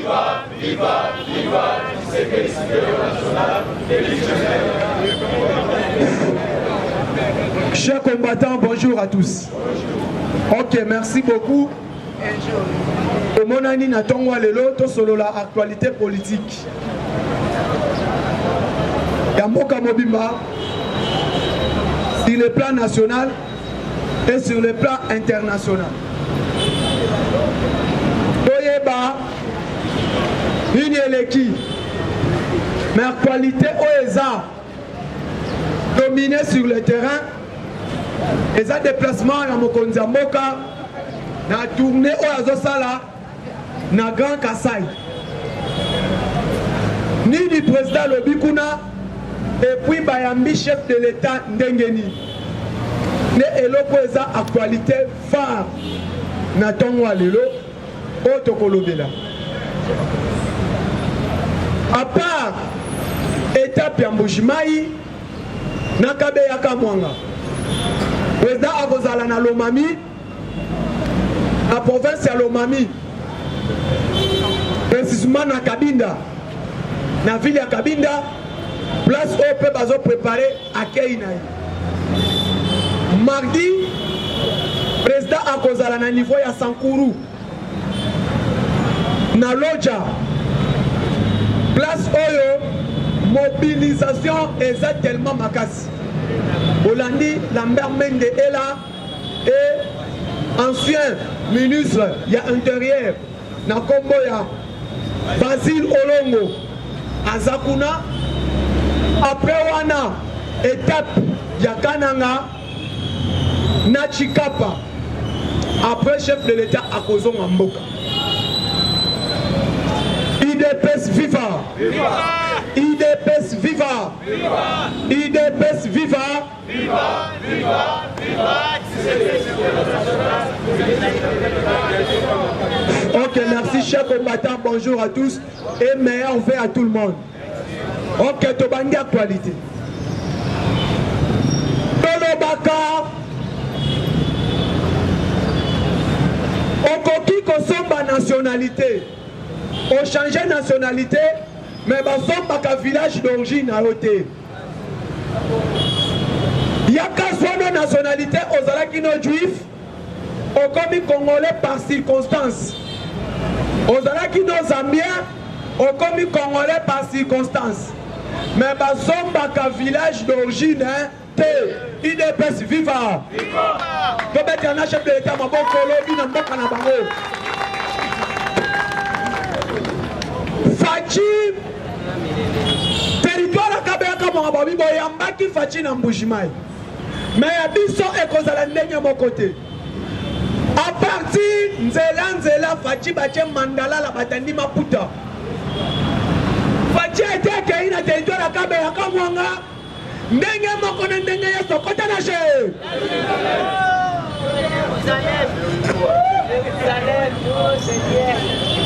Viva, viva, viva, national. Chers combattants, bonjour à tous. Ok, merci beaucoup. Au monani na tongo lelo to solo la actualité politique. Yamboka Mobimba sur le plan national et sur le plan international. Toyeba une éleki mais actualité OESA dominée sur le terrain. Les déplacements à Mokonzi Mboka na tournée au Azosala na Grand Kassai. Ni du président Lobikuna et puis Bayambi chef de l'État Ndengeni. Ne eloko eza actualité phare na tongo lelo o tokolobela. À part étape ya Mbujimayi na Kabeyaka Mwanga. Président Akozala na Lomami, la province ya Lomami, précisément na Kabinda, na ville ya Kabinda, place où peut bazo préparer accueil na. Mardi, président Akozala na niveau ya Sankuru, na Loja, place où mobilisation est tellement makasi. Olandi Lambert Mende est là et ancien ministre il y a intérieur na kombo ya Basile Olongo Azakuna après wana étape ya Kananga na Chikapa après chef de l'État akozonga mboka IDPS viva IDPS viva IDPS viva viva, viva, viva. Ok, merci chers combattants, bonjour à tous et meilleur vœux à tout le monde. Ok, Tobandi actualité. Tolobaka Okoki Kosomba nationalité. On change nationalité, mais Basomba village d'origine à côté. Yaka soit nos nationalités aux Alakino juifs, au commis congolais par circonstance. Aux Alakino zambiens, au commis congolais par circonstance. Mais Bazombaka village d'origine, IDPS viva! Viva! Un chef de l'État, ma bonne colonie, na mboka na bango. Fachi, territoire Kabeyaka Mwababi, boyambaki Fachi na Mbujimayi. Mais Abisso est causé à mon côté. À partir Nzela Fachi Bache Mandala la Batandi Maputa. Fachi a été accueilli dans le territoire de Kabeyaka Mwanga. Ndenge Mokone Ndenge Sokota Nache.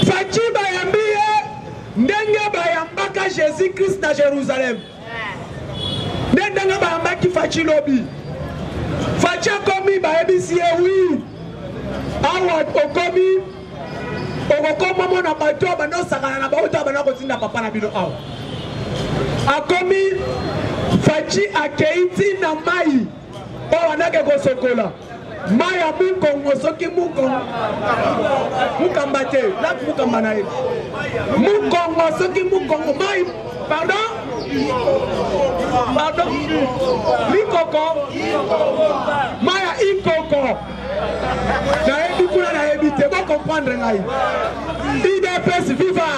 Fachi Bayambi Ndenge Bayambaka Jésus-Christ na Jérusalem. Ndenge Bayambaki Fachi Lobby. Fachi Komi Baebisi oui. Awa Okomi Okokoma mona bato bano sakana na bato bano kotinda papa na bino awa. Akomi Fachi akeiti na mai. O wanake kosokola. Maya Mukongo soki Mukongo Mukambate lak Mukambanae Mukongo soki Mukongo mai pardon Likoko Maya Ikoko na ebikuna na ebite ba comprendre ngai IDPS viva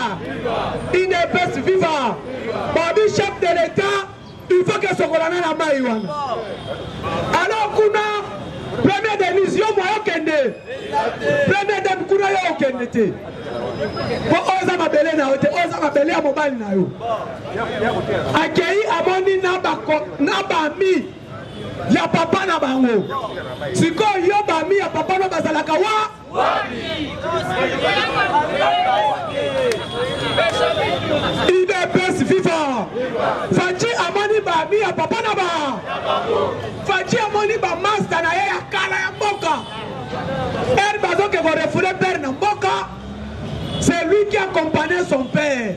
IDPS viva Babi chef de l'État il faut que sokolana na mai wana alors kuna première démission moi okende première dame kuna yo okende te po oza mabele na ote oza mabele ya mobali na yo akei amoni na bami ya papa na bango siko yo bami ya papa na bazalaka wa IDPS viva Fachi amoni bami ya papa na ba Fachi amoni ba master na ya kala ya mboka bazo que vous refoulez père na mboka c'est lui lui qui accompagnait son père.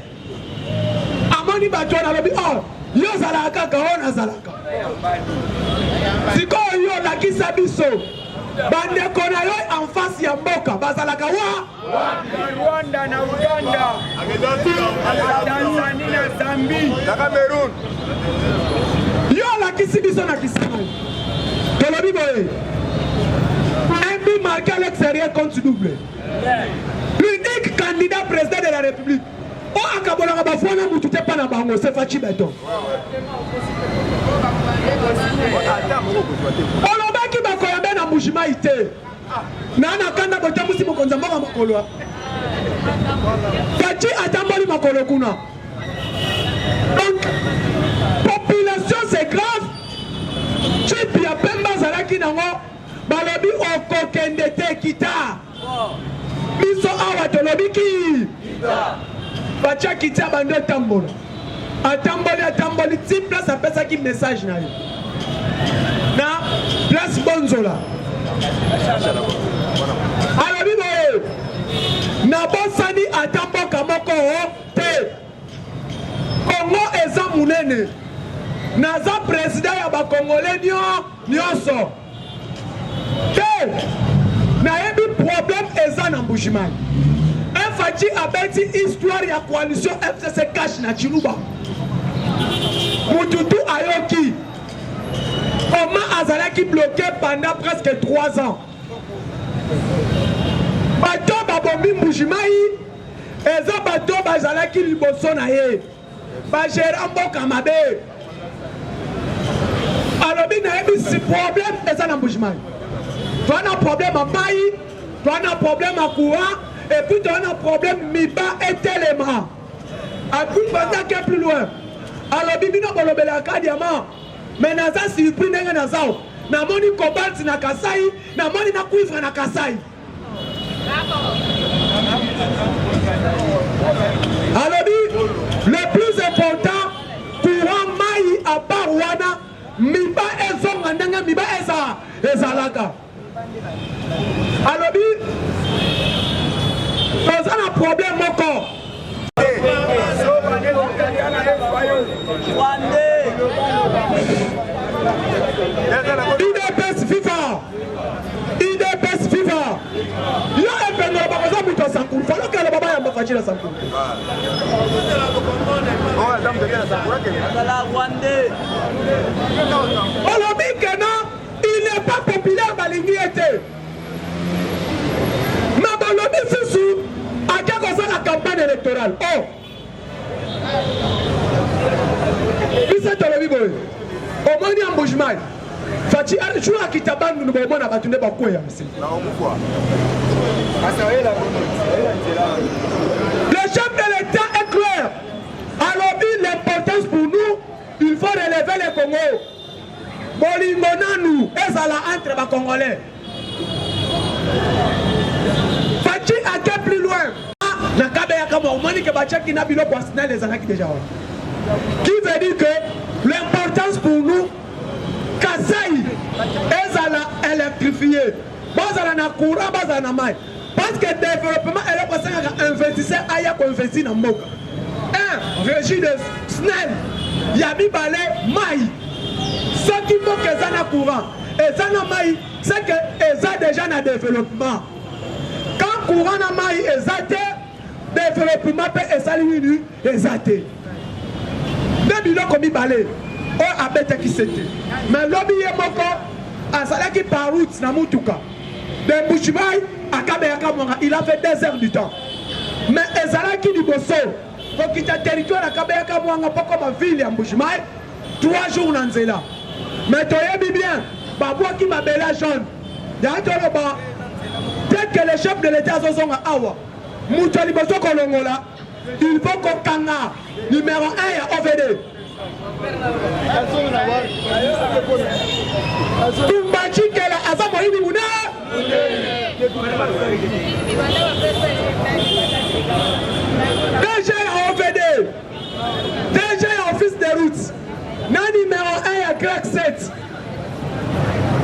Amoni Batouana lobi, oh, yo zalaka kaona zalaka. Siko yo lakisa biso. Bande kona yo en face ya mboka bazalaka wa Rwanda na Uganda, Tanzania na Zambie, na Cameroon. Yo lakisi biso na kisima. Tolobi boye. Un but marqué à l'extérieur contre double. L'unique candidat président de la République. O akabolaka bafwana mutu te pa na bango c'est Fachi Beton. Olobaki bakoyambe na Mbushima ite. Na kanda bote musi mokonza mboka makolo. Fachi atamboli makolo kuna. Donc population c'est grave. Chipi ya Pemba zalaki nango balobi okokende te kita. Biso awa tolobi ki. Facha kita bando tambola. Atamboli ti place apesa ki message na yo. Na place Bonzola. Alobi boye. Na bosani atamboka moko te. Kongo eza munene. Naza président ya ba Congolais nyonso. Te. Na yebi problème eza na Mbushimai. Fachi abeti histoire ya coalition FCC cash na Chiluba. Mututu ayoki. Comment azalaki bloqué pendant presque 3 ans. Bato babombi Mbushimai. Eza bato bazalaki liboso na ye. Bajera mboka mabe. Alobi na yebi si problème eza na Mbushimai. Tu as un problème à maï, tu as un problème à courant. Et puis tu as un problème Miba et Téléma. Et puis pendant qu'il est plus loin. Alors Bibino Bolobela Kadiama. Mais Naza surpris n'est Nazao. Namoni cobalt na Kasai. Namoni na cuivre na Kasai. Alors le plus important courant Maï à part Wana. Miba et Zongandanga Miba et Zalaka. Alors dans un problème encore. IDPS FIFA. IDPS FIFA. Il y a un peu de bagages pour toi Sankoul. Faut que le baba yamba faci la Sankoul. Olobi Kena, il n'est pas populaire dans l'unité. Mabalobi Sissou a déjà la campagne électorale. Oh! Il s'est tolobi boy. Au moins il y a un bougement. Fati tu as quitté bande nous bon na batune ba ko ya msi. Le chef de l'État est clair. Alors l'importance pour nous, il faut relever le Congo. Bolingona nous ezala entre ba Congolais. Fachi a été plus loin. Na kabe ya kama umani ke bacha ki na bilo personnel les anaki déjà. Qui veut dire que l'importance pour nous Kasai ezala électrifié. Bazala na courant bazala na mai. Parce que développement elle est passé à investisseur aya ko investir na mboka. Régie de SNEL yabi balé mai. Ce qui faut que ça na courant et ça na mai c'est que ça déjà na développement. Quand courant na mai ezate développement peut esali ezate. Debilo komi balé o abete ki c'était. Mais lobi ye moko asalaki par route na mutuka. De Mbushimai akabe yakamanga il a fait 2 heures du temps. Mais ezalaki liboso pour quitter territoire akabe yakamanga poko ma ville ya Mbushimai 3 jours na nzela. Mais toyebi bien babwa ki mabela jaune. Ya toloba dès que le chef de l'État zozonga awa mutu liboso kolongola il faut qu'on kanga numéro 1 ya OVD. Tumbachi kela azamo hivi muna. DG ya OVD. DG ya office de route. Na numéro 1 ya Crack 7.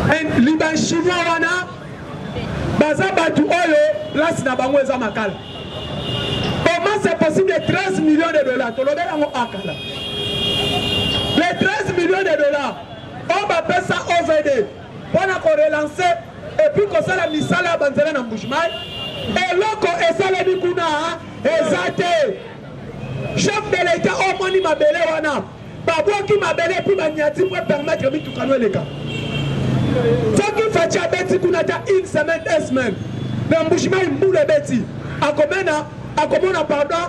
En liban chinois wana baza batu oyo place na bango eza makala. c'est possible de 13 millions de dollars. Les 13 millions de dollars, on va faire ça OVD. On a relancer et puis qu'on s'est mis ça là, banzela na Mbushimai. Et l'autre, et ça l'a dit qu'on a, exacté. Chef de l'État, au moins, il m'a belé, wana. Babou qui m'a belé, puis m'a niati pour permettre de tout calmer les gars. Faut qu'il fasse un bêtis qu'on a une semaine, 2 semaines. Mais Mbushimai, il boule les bêtis. À combien, pardon,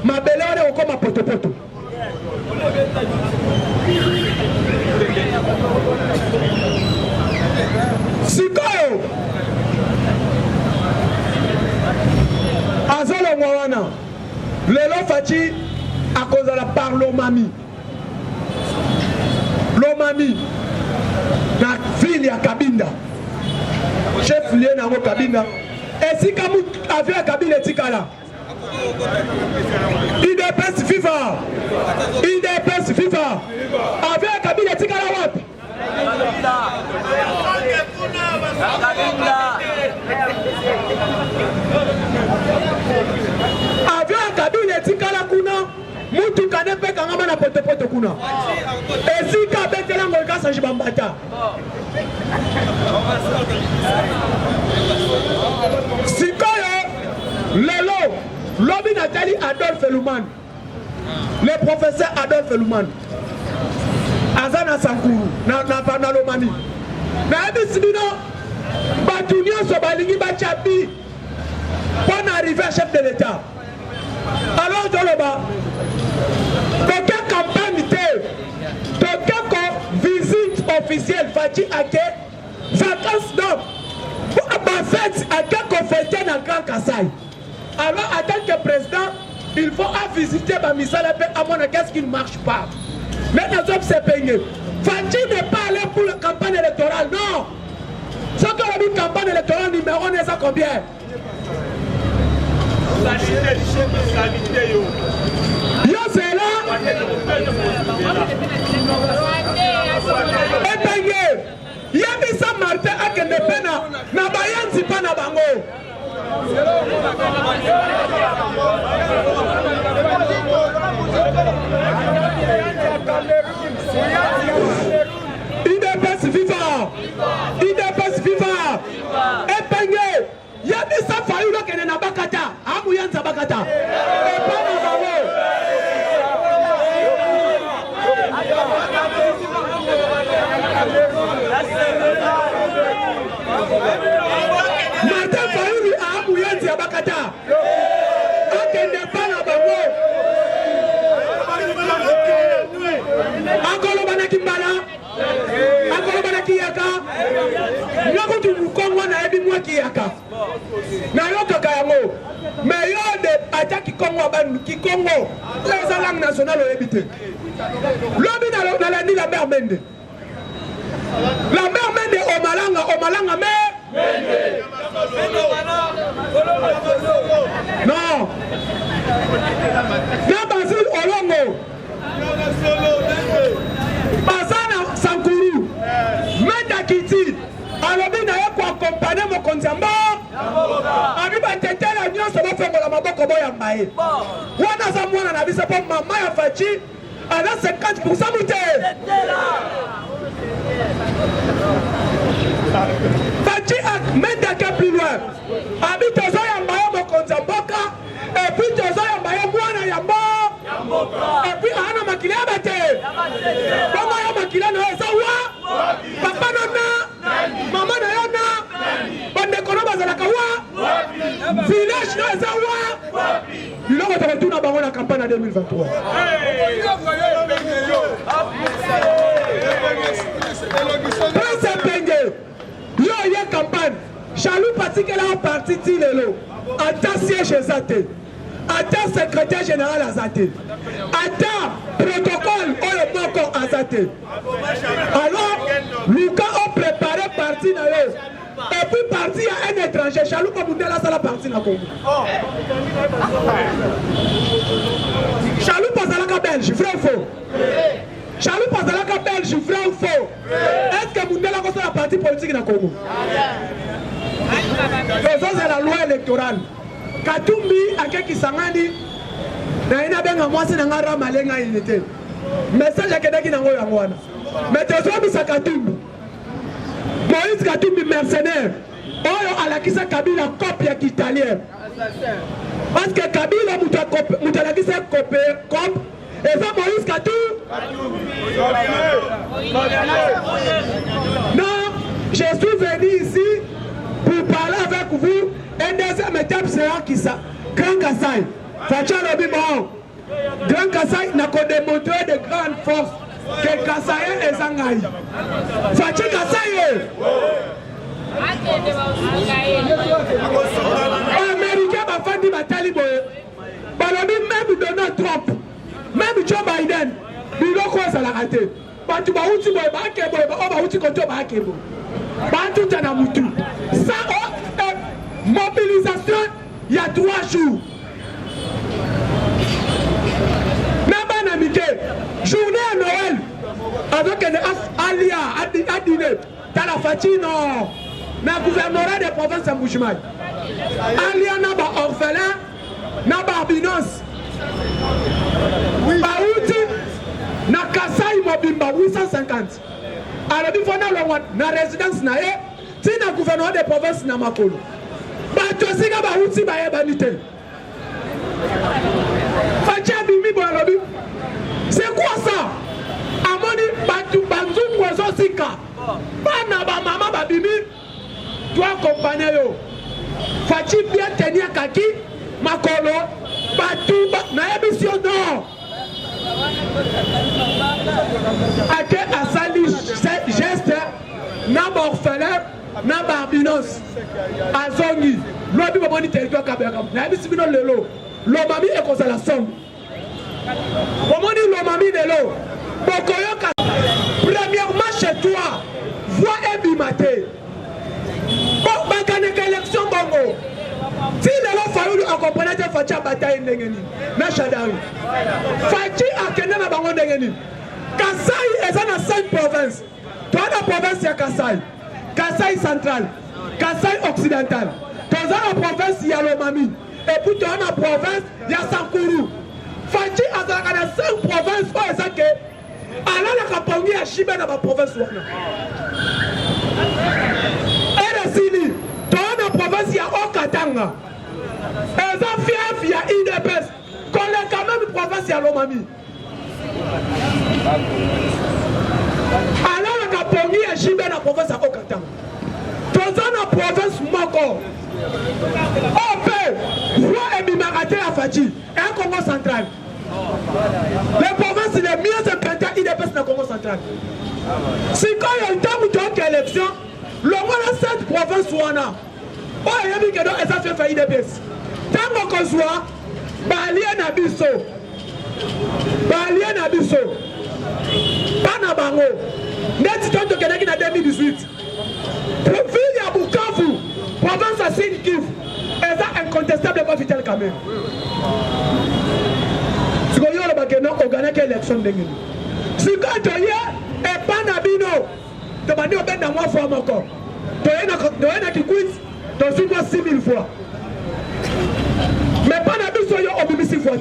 ma belé, on est comme un poto-poto. Sikoyo Azolo Mwawana Lelo Fati à cause de la par l'Omami na ville ya Kabinda chef lié na Kabinda et si kamu avec Kabinda tikala IDPS FIFA avec Kabinda tikala wapi avion Kabila etikala kuna mutu kane pe kangama na potepote kuna esika betela ngolika sanji bambata sikoyo lelo lobi natali Adolphe Luman le professeur Adolphe Luman Azana Sankuru na Lomami na ebisibino batu nyonso balingi bachapi pour arriver chef de l'État. Alors Joloba toke campagne te toke visite officielle Fati ake vacances donc pour fête ake ko fêter dans Grand Kassai. Alors en tant que président il faut visiter Bamisala pe à mon qu'est-ce qui ne marche pas. Mais nous sommes payés. Fati n'est pas allé pour la campagne électorale, non. Ce qu'on a dit campagne électorale numéro 1, c'est combien? Yo c'est là. Et payé. Yabisa Martin a que ne pena na bayan si pas na bango. IDPS viva epenge yabisa fayu lokene na bakata amu yanza bakata epana bawo Martin fayu amu yanza bakata akende pana bawo akolo bana kimbala akolo bana kiyaka nyako tu Kongo na ebi mwa kiyaka na yoka kayango mais yo de attaque Kongo ban ki Kongo les langues nationales o ebité lobi na la ni la mère Mende omalanga mais non na Basile Olongo Bazana Sankuru Menda Kiti alobi na ye ko accompagner mo konzamba abi batetela nyonso bafongola maboko boya mbaye wana za mwana na biso po mama ya Fati ana 50% mute Fati Menda ke plus loin abi tozo ya mbaye mo konzamboka et puis tozo ya mbaye mwana ya mboka et puis ana makile abate bongo ya makile na eza wa papa nona maman na yona bande kono bazalaka wa village na eza wa biloko takatuna bango na campagne ya 2023 Prince Penge yo ye campagne Chalou patikela en parti tilelo ata siège ezate ata secrétaire général azate ata protocole oyo moko azate alors Luka a préparé parti na yo et puis parti à un étranger Chalou Kabundela ça la partie na Congo Chalou Pazalaka belge vrai ou faux Chalou Pazalaka belge vrai ou faux est-ce que Mundela ko la partie politique na Congo ça c'est la loi électorale Katumbi ake Kisangani na ina benga mwasi na ngara malenga inete message akedaki nango yango wana mais tozo bisa Katumbi Moïse Katumbi mercenaire oyo alakisa Kabila copie ya italien parce que Kabila mutu alakisa copie et ça Moïse Katumbi non je suis venu ici pour parler avec vous. Et deuxième étape sera qui ça? Grand Kassai. Facha Lobi Bon. Grand Kassai n'a qu'à démontrer de grandes forces que Kassai est Zangaï. Facha Kassai. Américain va faire des batailles. Balobi même Donald Trump, même Joe Biden, il a quoi ça l'a raté. Batu ba uti boy ba kebo ba uti koto ba kebo. Bantu tana mutu. Ça mobilisation il y a 3 jours. Naba Namike, journée à Noël avec Alia à dîner. T'as la fatigue non. Na gouvernorat des provinces à Mouchimay. Alia naba orphelin, naba albinos. Baouti na Kasai Mobimba 850. Alors il faut na résidence na ye, ti na gouvernorat des provinces na Makolo. Batosika Baouti ba banité. Fatia bimi bolobi. C'est quoi ça? Amoni batu banzungu ezosika. Bana ba mama ba bimi. Toi accompagner yo. Fati bien tenir kaki Makolo batu na émission non. Ake asali geste na orphelin na barbinos azongi lobi bomoni territoire kabeka na bisi bino lelo lomami ekozala somme bomoni lomami lelo bokoyoka premièrement chez toi voix ebimate bon bakaneka élection bongo si lelo fayulu accompagner te Fatia bataille ndengeni na Shadari Fatia akende na bango ndengeni Kasai eza na 5 provinces toi na province ya Kasai central, Kasai occidental, dans la province ya Lomami, et puis dans la province ya Sankuru. Fati a dans 5 provinces où est-ce que ala la kapongi ya Shibe dans la province wana. Et la Sini, dans la province ya Okatanga, et ça fief ya IDPS, qu'on est quand même province ya Lomami. Alors la kapongi ya Shibe dans la province ya Okatanga. Dans la province Moko, OP, Roi et Bimarate à Fati, et un Congo central. Les provinces les mieux implantés, il dépasse le Congo central. Si quand il y a un temps où il y a une élection, le roi de cette province, oh, il y a mis que non, ça fait faillir des pièces. Tant qu'on soit, Balien Abisso, Panabango, net temps de Québec en 2018. Ville à Bukavu, province à Sine-Kivu, et ça incontestablement vital quand même. Si vous avez organisé l'élection de l'Église, si vous avez un panabino, vous avez un mois fois encore. Vous avez un qui quitte, vous avez 6 000 fois. Mais panabino, vous avez 6 fois.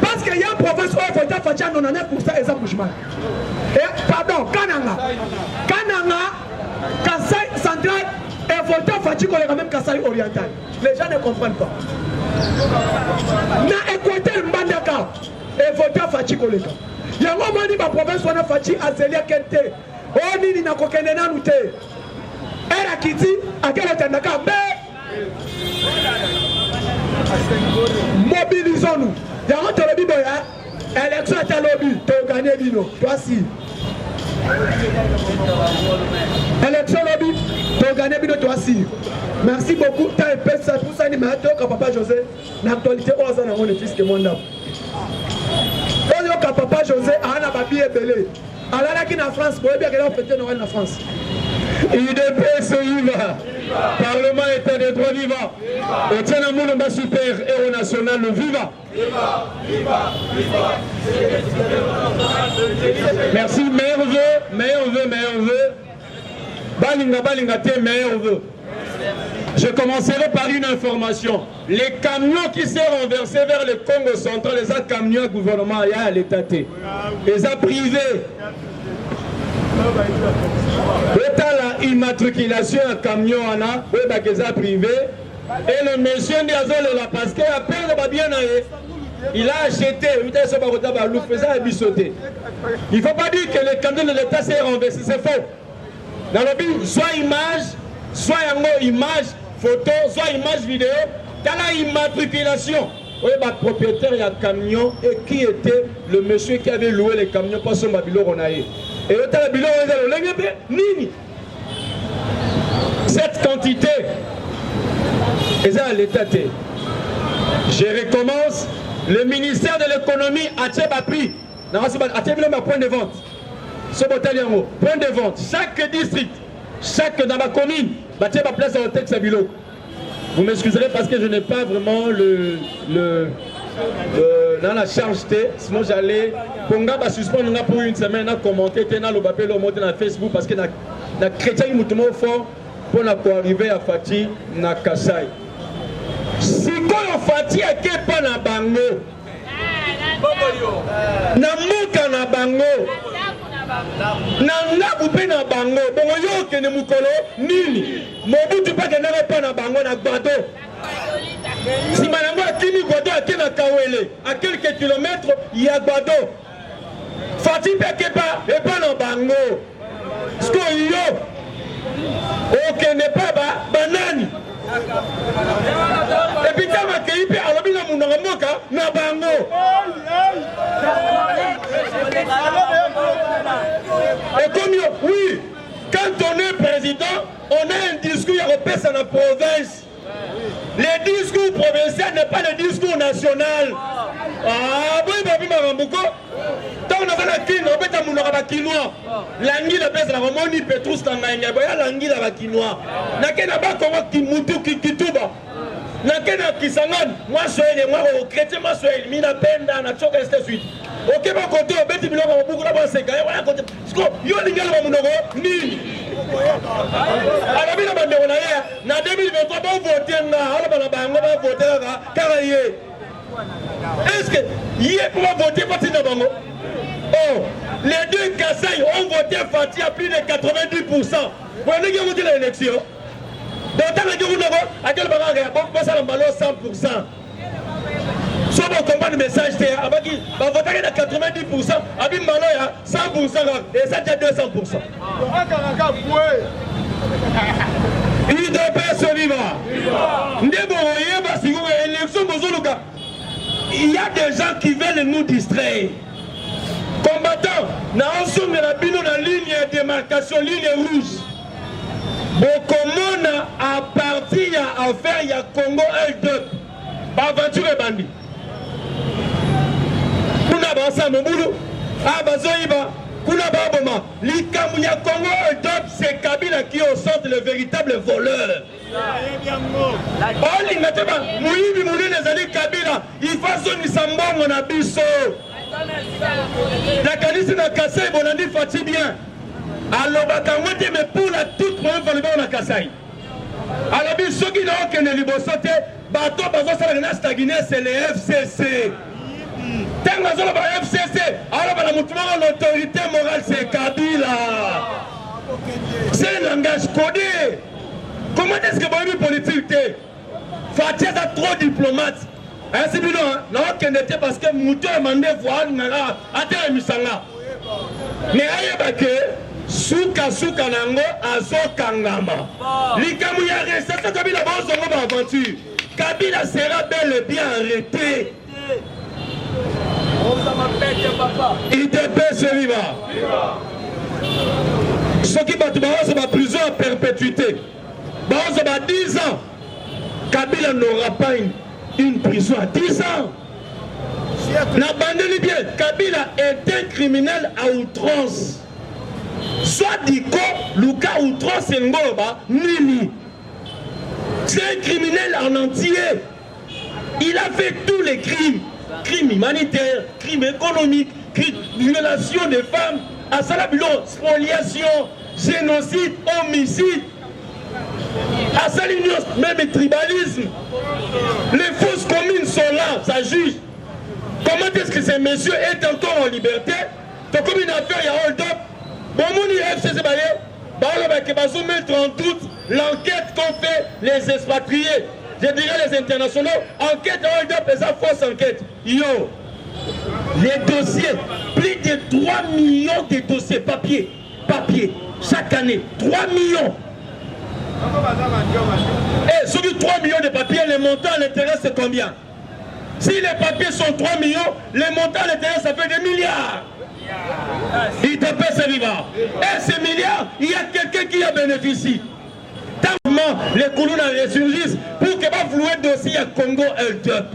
Parce qu'il y a une province où il faut faire 99% et ça bouge mal. Pardon, Kananga. Kasai central et votant Fatiko est quand même Kasai oriental. Les gens ne comprennent pas. Na Équateur Mbandaka et votant Fatiko les gars. Il y a un moment où ma province soit Fati Azelia Kente. Oh nini na kokende na nute. Era kiti akela tandaka mais mobilisons-nous. Il y a un tolobi boya. Élection à talobi. Tu gagné bino. Toi si. Élection lobby, tu as gagné bien toi aussi. Merci beaucoup. Tu as fait ça pour ça. Mais tu as papa José. L'actualité, on a le fils de mon âme. Tu as papa José. On a papier belé. Alors là, qui est en France, pour bien qu'elle a fêté Noël en France. UDPS viva. Parlement état des droits viva. Au Tchana Moulomba super héros national le viva. Merci, meilleur vœu. Balinga te meilleur vœu. Je commencerai par une information. Les camions qui sont renversés vers le Congo central, les camions gouvernement, il y a l'État. Les a privés. La immatriculation à camion, les a privés. Et le monsieur dit là parce qu'il a payé bien. Il a acheté. Il ne faut pas dire que les camions de l'État s'est renversé. C'est faux. Dans le but, soit image, soit image, photo, soit image vidéo, dans la immatriculation. Oui, le propriétaire il y a camion et qui était le monsieur qui avait loué les camions pour son babilo Ronaï. Et le babilo Nini. Cette quantité, et ça à l'État. Je recommence. Le ministère de l'économie a pris un point de vente. Ce point de vente. Chaque district, chaque dans ma commune, ma place dans le texte à Bilo. Vous m'excuserez parce que je n'ai pas vraiment dans la charge T. Sinon j'allais pour suspendre pour une semaine à commenter dans le papier le mot dans Facebook parce que na chrétien il m'a fort pour arriver à Fati na Kasai. Si on Fati a kepa na bango na muka na bango na ndaku pe na bango bongo yo kene mukolo nini mobutu pa kende pa na bango na Gbado si manango akimi Gbado akena Kawele à quelques kilomètres il y a Gbado Fati pe kepa et pas na bango sko yo o kende pa ba banani et puis quand ma kéipe alobi na munanga moka na bango et comme oui, quand on est président, on a un discours européen dans la province. Le discours provincial n'est pas le discours national. Ah, oui, Babi Marambouko. Tant on a la Kine, on peut avoir la Kinois. L'anguille la baisse la Romani Petrus Tanganya. Boya l'anguille la Kinois. Nakena Bakoma Kimutu Kituba. Nakena Kisangan. Moi, je suis moi, chrétien, moi, je suis Mina Penda, Nachoka, et ainsi de suite. Ok, mon côté, on bête biloko beaucoup là-bas, c'est quand même côté. Parce que yo lingala ba munoko ni. Alors bila bande on a na 2023 ba voter na ala bana bango ba voter ka karaye. Est-ce que hier pour voter parti na bango? Oh, les deux Kasai ont voté Fati à plus de 90%. Vous avez voté l'élection. Donc tant que vous n'avez pas à quel moment on ça la 100%. Si on comprend le message, on va voter à 90%, à 100%, et ça déjà 200%. Il y a des gens qui veulent nous distraire. Combattants, nous sommes dans la ligne de démarcation, ligne rouge. Bokomona à partir à faire, il y a Congo L2. Aventure et bandit. Kuna basa mobulu abazoiba kuna baboma likamu ya Congo top c'est Kabila qui est au centre le véritable voleur. Oli ngateba muibi munene zali Kabila il faut son sambongo na biso. La kanisi na Kasai bonandi Fati bien. Alors bakangote mais pour la toute moyen valable na Kasai. Alors biso qui n'a aucun libosote bateau bazo sala na staginer c'est le FCC. Tant que FCC, alors l'autorité morale c'est Kabila. C'est un langage codé. Comment est-ce que vous avez politique? Fatia est trop diplomate. C'est bien, non, non, parce que Moutou a demandé voir Nara, à Misanga. Mais aïe, que Souka Nango, Azo Kangama. Likamuya reste, ça Kabila va aventure. Kabila sera bel et bien arrêté. IDP c'est viva. Ce qui va être ma prison à perpétuité. 10 ans. Kabila n'aura pas une prison à 10 ans. La bande libyen, Kabila est un criminel à outrance. Soit Diko, Luka outrance et Ngoba, Nini. C'est un criminel en entier. Il a fait tous les crimes. Crimes humanitaires, crimes économiques, violation des femmes, assassinat, spoliation, génocide, homicide. À ça l'union, même le tribalisme. Les fausses communes sont là, ça juge. Comment est-ce que ces messieurs est encore en liberté? Donc comme une affaire, il y a hold-up. Bon, mon FCC, ils mettre en doute l'enquête qu'ont fait les expatriés. Je dirais les internationaux. Enquête hold-up et ça fausse enquête. Yo, les dossiers, plus de 3 millions de dossiers papier, chaque année, 3 millions. Et sur les 3 millions de papiers, les montants à l'intérêt c'est combien? Si les papiers sont 3 millions, les montants à l'intérêt ça fait des milliards. Il te paie ce vivant. Et ces milliards, il y a quelqu'un qui a bénéficié. Tant les colons ressurgissent pour que va flouer le dossier à Congo L-Dup.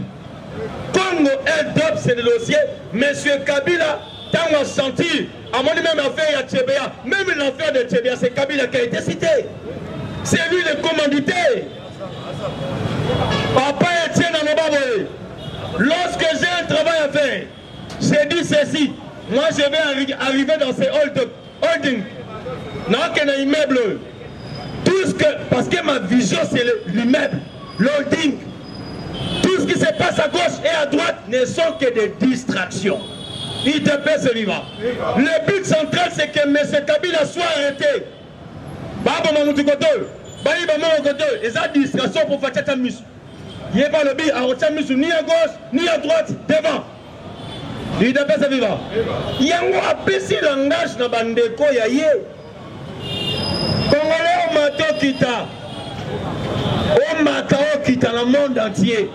Congo L-Dup, c'est le dossier. Monsieur Kabila, tant on a senti, à mon même affaire à Tchébéa, même l'affaire de Tchébéa, c'est Kabila qui a été cité. C'est lui le commanditaire. Papa Etienne Anobaboye, lorsque j'ai un travail à faire, j'ai dit ceci. Moi, je vais arriver dans ces holdings. Non, qu'il y a un immeuble. Tout ce que, parce que ma vision, c'est l'immeuble, l'holding. Tout ce qui se passe à gauche et à droite ne sont que des distractions. Il te paie ce vivant. Le but central, c'est que M. Kabila soit arrêté. Baba Mamoutou Koto, Baïba Mamoutou Koto, et ça, distraction pour faire ta mus. Il n'y a pas le but à retirer mus ni à gauche, ni à droite, devant. Il te paie ce vivant. Il y a un petit langage dans Bandeko Yaye. Congolais au mato kita. Au mata au kita dans le monde entier.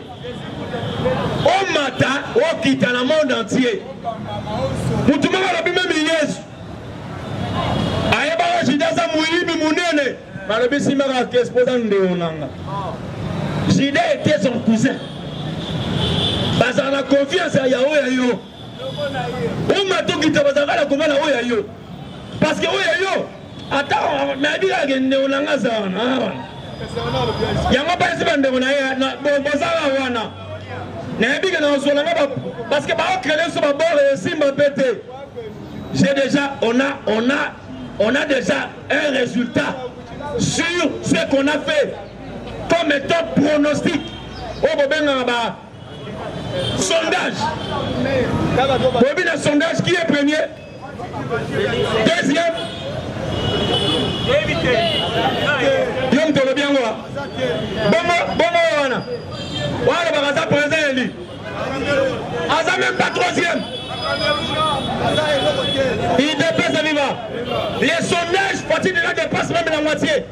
Au mata au kita dans le monde entier. Pour tout le monde, il y a même Yesu. Ayeba Jidaza Mouibi Mounene. Malobi Simara qui est exposant de Onanga. Jida était son cousin. Parce qu'on a confiance à Yahweh Yayo. Au mato kita bazanga la confiance à Yahweh Yayo. Parce que Yayo. Attends, mais il y a des Onanga Zana. Il y a un peu de temps parce que j'ai déjà, on a déjà un résultat sur ce qu'on a fait comme étant pronostic au sondage. Le sondage qui est premier, deuxième. Yom tolo bien wa. Bongo wana. Wala bagaza président eli. Aza même pas troisième. Il dépasse vivant. Les sondages, Fatih déjà dépasse même la moitié.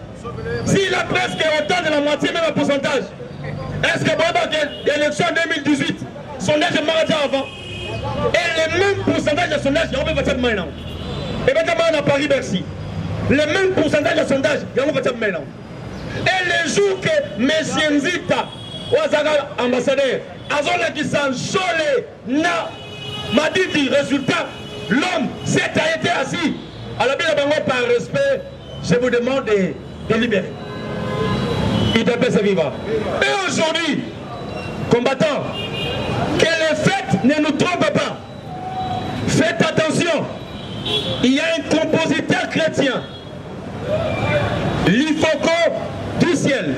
S'il a presque autant de la moitié, même un pourcentage. Est-ce que Baba l'élection 2018, sondage est marathon avant? Et le même pourcentage de sondage, il y a un peu de maintenant. Et maintenant on a Paris-Bercy. Le même pourcentage de sondage, il y a un peu de maintenant. Et le jour que M. Nzita, Ouazara ambassadeur, Azola qui s'en chole, m'a dit résultat, l'homme s'est arrêté assis. Alors bien par respect, je vous demande de libérer. Il doit se vivre. Et aujourd'hui, combattants, que les faits ne nous trompent pas. Faites attention. Il y a un compositeur chrétien, l'Ifoko du ciel,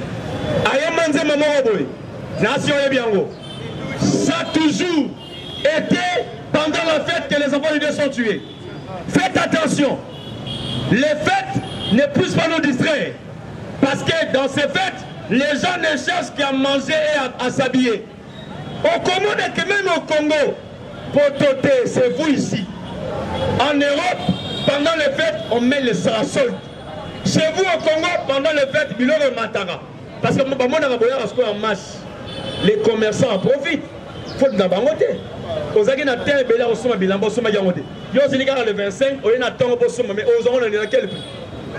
Ayamanze Mamoroboy, Nation Ebiango. Ça a toujours été pendant la fête que les enfants de Dieu sont tués. Faites attention. Les fêtes ne puissent pas nous distraire. Parce que dans ces fêtes, les gens ne cherchent qu'à manger et à s'habiller. Au Congo, que même au Congo, Pototé, c'est vous ici. En Europe, pendant les fêtes, on met les soldes. Chez vous au Congo, pendant les fêtes, il y a le matara. Parce que en masse, les commerçants en profitent. Il faut que nous bangoter. Aux agents de terre, ils ont un bilan, ils ont un bilan. Ils ont le 25, ils ont un temps, mais ils ont un quel prix.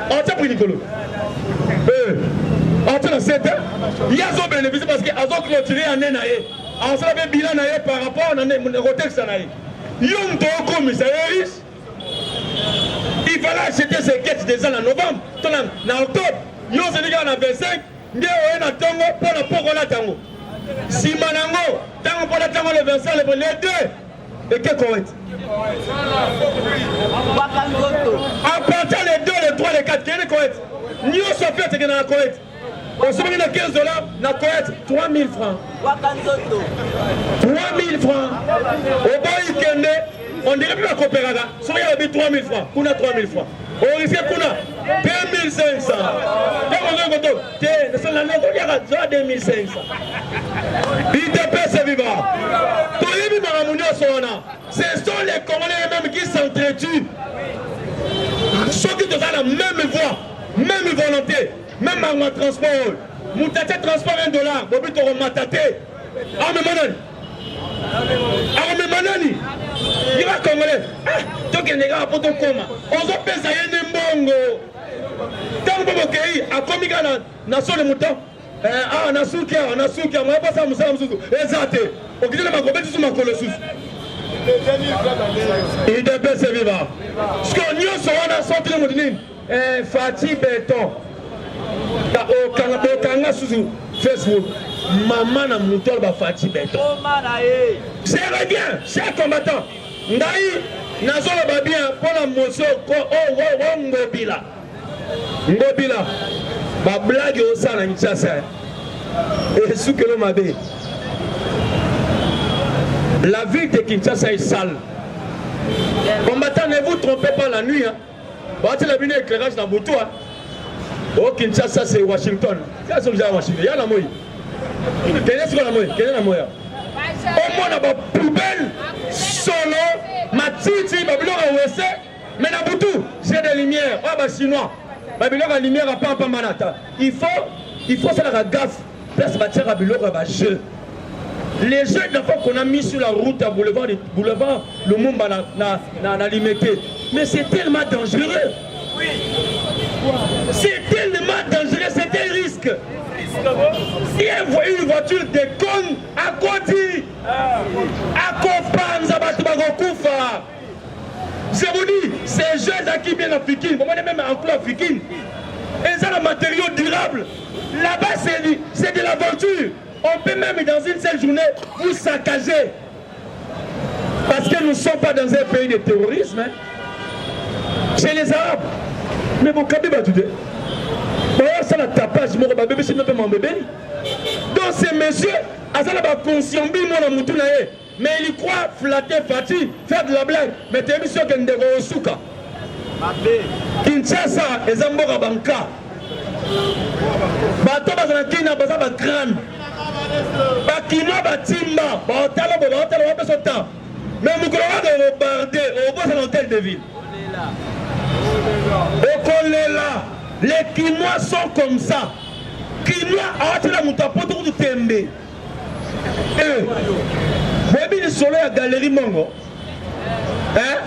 On t'a pris Nicolas. On t'a 7 ans. Il y a un bénéfice parce qu'ils ont clôturé un an. On s'est fait bilan par rapport à un contexte. Ils ont un commissaire riche. Il fallait acheter ces quêtes déjà en novembre, en octobre. Ils ont dit en 25, ils ont un tango pour la tango. Si Manango, tango pour la tango le 25, les deux, Et que Koweït. À partir les 2, les 3, les 4, quel est Koweït? Nous sommes fait dans la Koweït. On se met dans 15 $, dans Koweït, 3 000 francs. 3 000 francs. Au bout du on dirait plus la coopération. Si on a 3 000 francs, on a 3 000 francs. On risque qu'on a 2 500. On a 2 500. IDP c'est vivant. Ce sont les Congolais eux-mêmes qui s'entretuent. Ceux qui ont la même voix, même volonté, même en transport. Moutaté transport $1, Bobi Toro Mataté. Arme Manani. Il va Congolais. Donc il y a un peu de coma. On se pèse à un mbongo. Tant que vous avez un comique nation de moutons. Ah, Nasukia, on va pas ça, Moussa Moussou. Exact. On dit que ma compétition sur ma colossus. Il dépêche ses vivants. Ce qu'on y a sur un centre de Moudinine. Fatih Béton. Au Kanga sous Facebook. Maman n'a mouton ba Fatih Béton. C'est bien, chers combattants. Ndaï, Nazolo ba bien pour la motion. Oh, Ngobila. Ngobila. Ba blague au sein de Nchassa. Et sous que l'on m'a dit. La ville de Kinshasa est sale. Combattant, ne vous trompez pas la nuit. Battez la lumière éclairage dans Boutou. Oh, Kinshasa, c'est Washington. Ça, c'est déjà Washington. Il y a la mouille. Quelle est la mouille? Quelle est la mouille? Au moins, on a des poubelles, solo, matiti, Babylone à Ouessé. Mais dans Boutou, c'est des lumières. Ah, bah, chinois. Babylone a lumière à Pampa Manata. Il faut faire la gaffe. Place bâtir à Babylone à jeu. Les jeunes d'enfants qu'on a mis sur la route à boulevard le Mumba n'a limité. Mais c'est tellement dangereux. Oui. C'est tellement dangereux, c'est un risque. Si vous voyez une voiture déconne, à côté, à Kopanza, Batoubagoukoufa. Je vous dis, ces jeunes qui viennent africains, vous voyez même en clos africain, ils ont un matériau durable. Là-bas, c'est de l'aventure. On peut même dans une seule journée vous saccager. Parce que nous ne sommes pas dans un pays de terrorisme. Hein. Chez les Arabes. Mais vous avez pas tout dit. Ça la tapage, mon bébé, c'est notre mon bébé. Donc ces messieurs, ils ont conscience, mais ils croient flatter Fatih, faire de la blague. Mais tu es mis sur Kendego Osuka. Kinshasa, ils ont un banca. Bato bazana baza ba crâne. Bakina batimba, baotala babeso. Mais mukolo va rebarder au bout de l'hôtel de ville. Okolela, les Kinois sont comme ça. Kinois a la mutapoto de Tembe. Baby le soleil à Galerie Mongo. Hein?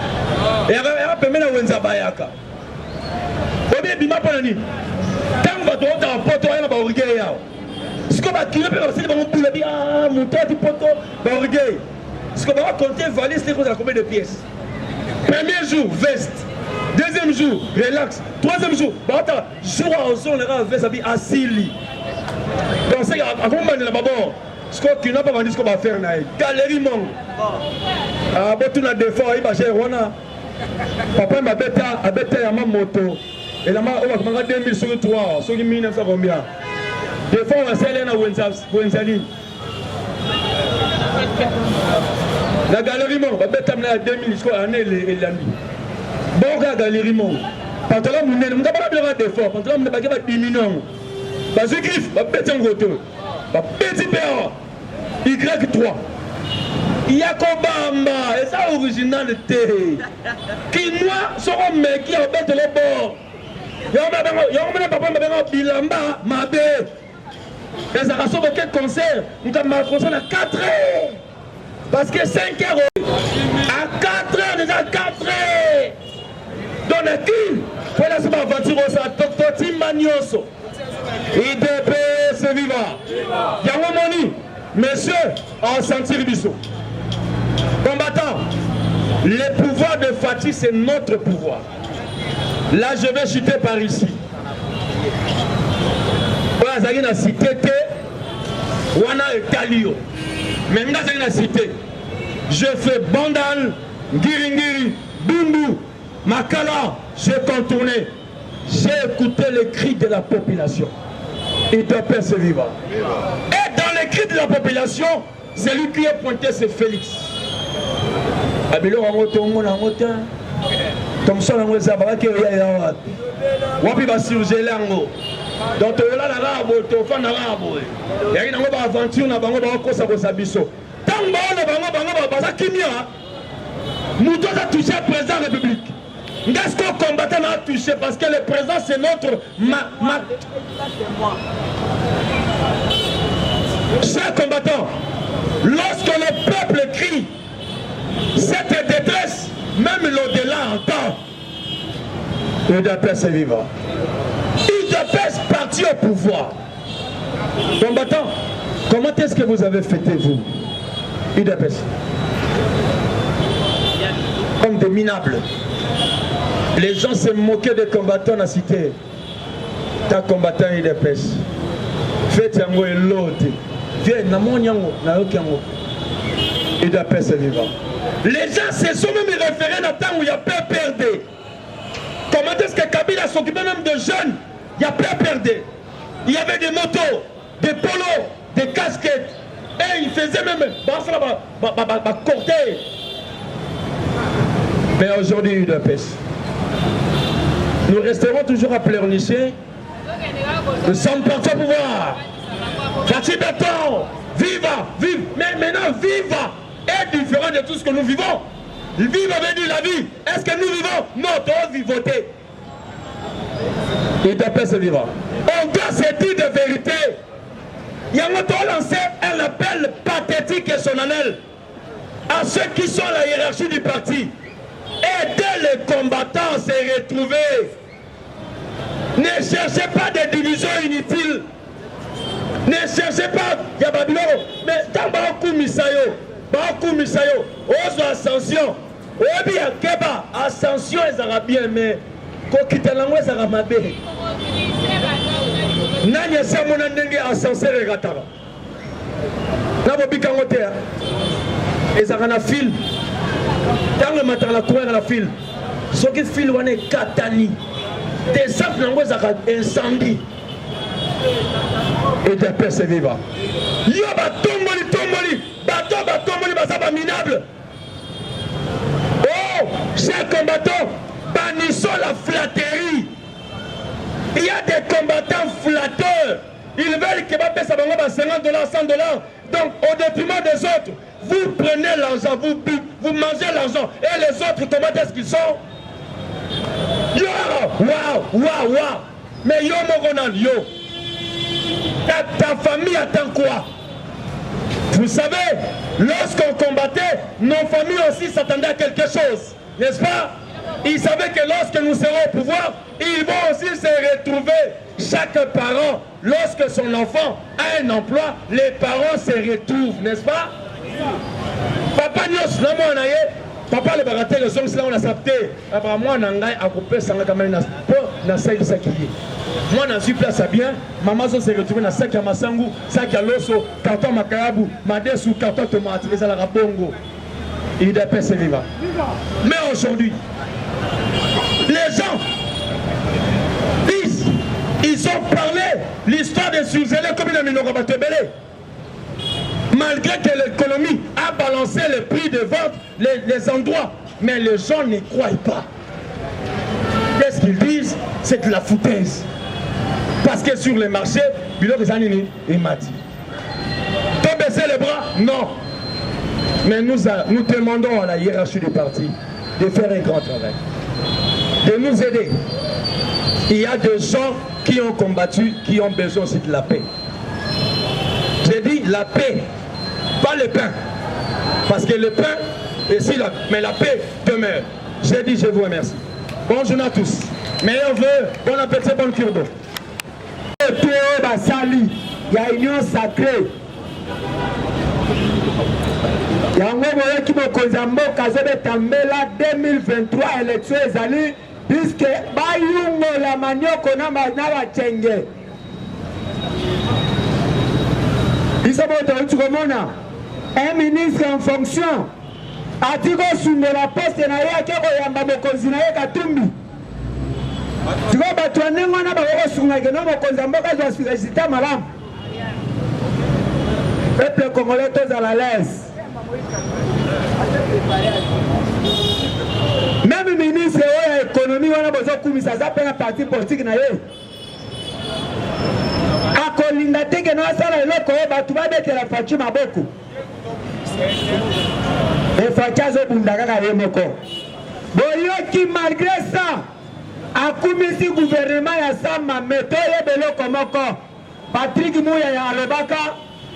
Et elle a permis la Wenzabayaka. Baby bima panani. Tant que tu as un poteau, il y a un orgueil. Ce qu'on va tirer, c'est que tu vas dire, ah, mon tas de poteau, orgueil. Ce qu'on va compter, valise, c'est combien de pièces. Premier jour, veste. Deuxième jour, relax. Troisième jour, jour à ozon, les gars, veste, habille assis. Donc, c'est à combien de là-bas, ce qu'on n'a pas vendu, ce qu'on va faire, Galerie Mongo. Ah, bon, tu as des fois, il va gérer, papa m'a bêté à ma moto. Et là, on va 2000 sur 3, sur 1900 combien. Des fois, on va s'aller à Wenzali. La galerie Mongo, on va à 2000 jusqu'à l'année et la nuit. Bon, la galerie Mongo. Pantalon, on n'a pas besoin d'effort. Pantalon, on n'a pas besoin de diminuer. Parce que griffe, on va péter un gros tour. Petit père, Y3. Yakobamba, et ça originalité. Kinois seront mecs qui ont bête le bord. Y'a papa m'a bilamba, ma bête. Les arrasos de quel concert? Nous avons un concert à 4 heures. Parce que 5 heures. À 4 heures, déjà 4 heures. Dans la ville, pour la semaine voiture, ça Toti Magnoso. IDP, c'est vivant. Yango Moni, messieurs, en sentir biso. Combattants, le pouvoir de Fatih, c'est notre pouvoir. Là, je vais chuter par ici. Voilà, ça y est, la cité, Wana et Kalio. Mais là, ça y est, la cité. je fais Bandal, Ngiringiri, Bundu, Makala, j'ai contourné. J'ai écouté les cris de la population. UDPS vivant. Et dans les cris de la population, celui qui est pointé, c'est Félix. Abilo Ramoto, comme ça, on va avoir wapi basirge lango donc toyola na rabo tofanda na rabo yaki nango ba aventure na bango ba kosa kosa biso tango na bango baza kimia muto a touché le président de la République ngas ko combattant a touché parce que le président c'est notre chers combattants, lorsque le peuple crie cette détresse, même l'au-delà entend. UDPS est vivant. UDPS parti au pouvoir. Combattants, comment est-ce que vous avez fêté vous UDPS? Comme des minables. Les gens se moquaient des combattants dans la cité. T'as combattant UDPS. Faites un mot et l'autre. Viens, na mon yango, na yokango. UDPS est vivant. Les gens se sont même référés dans le temps où il y a PPRD. Comment est-ce que Kabila s'occupait même de jeunes? Il y a PPRD. Il y avait des motos, des polos, des casquettes. Et il faisait même cortège. Mais aujourd'hui, UDPS. Nous resterons toujours à pleurnicher. Nous sommes partis au pouvoir. Fatih Béton, viva, vive. Mais maintenant, viva est différent de tout ce que nous vivons. Vivre veut dire la vie. Est-ce que nous vivons? Non, toi, vivoter. UDPS est vivant. On doit se dire de vérité. Il y a lancé un appel pathétique et solennel à ceux qui sont la hiérarchie du parti. Aider les combattants à se retrouver. Ne cherchez pas des divisions inutiles. Ne cherchez pas Yababilo. Mais quand Baoku Misayo, Ozo Ascension, Obi Akeba, Ascension et Arabien, mais Kokitalango et Aramabe. Nanya Samona Nenge Ascenseur et Gatara. Nabobi Kangote, et Arana fil. Dans le matin, la cour à la file. Ce qui file, on est Katani. Des sables n'ont pas incendie. Et des personnes vivantes. Yoba tomboli, bateau, basaba minable. Oh, chers combattants, bannissons la flatterie. Il y a des combattants flatteurs. Ils veulent que Mbappé ça va $50, $100. Donc, au détriment des autres, vous prenez l'argent, vous mangez l'argent. Et les autres, comment est-ce qu'ils sont? Yo, waouh. Mais yo, mon Ronald, yo. Ta famille attend quoi? Vous savez, lorsqu'on combattait, nos familles aussi s'attendaient à quelque chose. N'est-ce pas? Ils savaient que lorsque nous serons au pouvoir, ils vont aussi se retrouver. Chaque parent, lorsque son enfant a un emploi, les parents se retrouvent, n'est-ce pas? Papa Nyos, papa le baraté, les hommes, là on a sapté. Moi, on a coupé ça quand même. Moi, je suis place à bien. Maman s'est retrouvée dans sac à Massangu, sac à l'osso, carton Makayabu, Madesou, carton tomate, les à la Rabongo. Il est PPS vivant. Mais aujourd'hui, les gens disent, ils ont parlé l'histoire des sous-élèves comme une Minorobatebele. Malgré que l'économie a balancé les prix de vente, les endroits, mais les gens n'y croient pas. Qu'est-ce qu'ils disent? C'est de la foutaise. Parce que sur les marchés, Bilo Zanini et Mati. T'as baissé les bras? Non. Mais nous demandons à la hiérarchie du parti de faire un grand travail, de nous aider. Il y a des gens qui ont combattu, qui ont besoin aussi de la paix. J'ai dit la paix, pas le pain. Parce que le pain est si là, mais la paix demeure. J'ai dit, je vous remercie. Bonjour à tous. Meilleur vœu, bon appétit, bonne cure d'eau. Basali, il y a une union sacrée. Il y a un moment qui me cause un mot, Kazebe 2023 élection ezali, puisque Bayungo la manioko na manava chenge. Un ministre en fonction atiko sungola poste na ye ake koyamba mokonzi na ye Katumbi siko bato ya ndenge wana bakokosungake no mokonzi ya mboka azwa résultat malamu peuple congolais tozala l'aise. Même ministre ya économie wana bozokumisa aza mpe na parti politique na ye akolinda teke na asala eloko oyo bato babetela faci maboko efaci azobunda kaka ye moko boyoki malgré ça akumisi gouvernement ya sama meto oyeba eloko moko Patrick Muyaya alobaka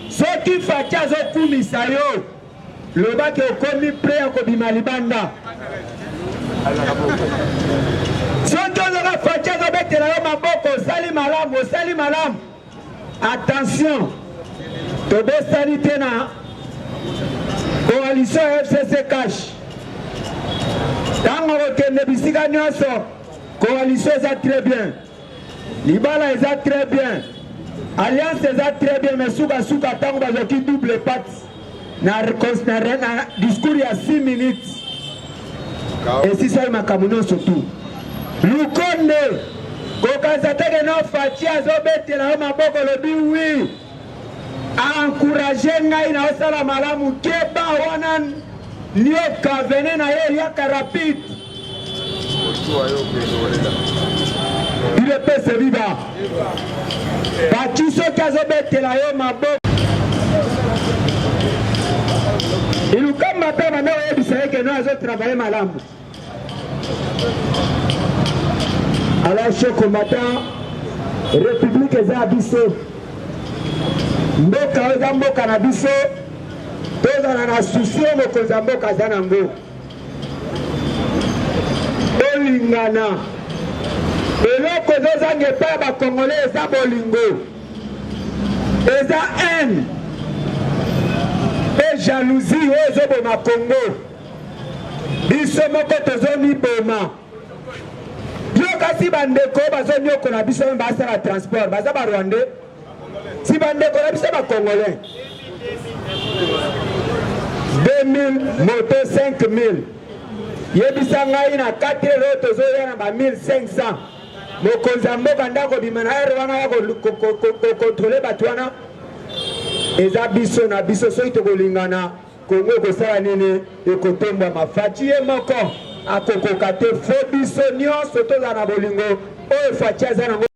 soki faci azokumisa yo lobaki okomi pre ya kobima libanda soki ozaka faci azobetela yo maboko osali malamu attention tobosani te na coalition FCC cash ntango kokende bisika nyonso coalition eza très bien libala eza très bien alliance eza très bien mais sukasuka ntango bazoki double pat na discours ya 6 minutes esisai makambo nyonso tu lukonde kokanisa teke no faci azobetela yo maboko lobi wi aencourage ngai na osala malamu keba wana nioka vene na ye eliaka rapide UDPS viva faci soki azobetela yo maboko ilukamba mpe banda oyebisa ye ke no azotravaille malamu. Alors chers combattants, République eza biso mboka eza mboka na biso tozala na susi mokonzi ya mboka aza nango olingana eloko ezozanga epai ya bakongolais eza bolingo eza haine mpe jalousie oyo ezoboma Congo biso moko tozomiboma kasi bandeko bazonyoko na biso basala transport baza ba Rwandais si bandeko na biso ba Congolais 2000 moto 5000 yebisa ngai na 4 heures tozoya na ba 1500 mokonzi ya mboka ndako bima na heure wana ya kokontrole bato wana eza biso na biso soki tokolingana Kongo ekosala nini ekotombwa mafaci ye moko akokoka te fo biso nyonso tozala na bolingo oyo faci aza nango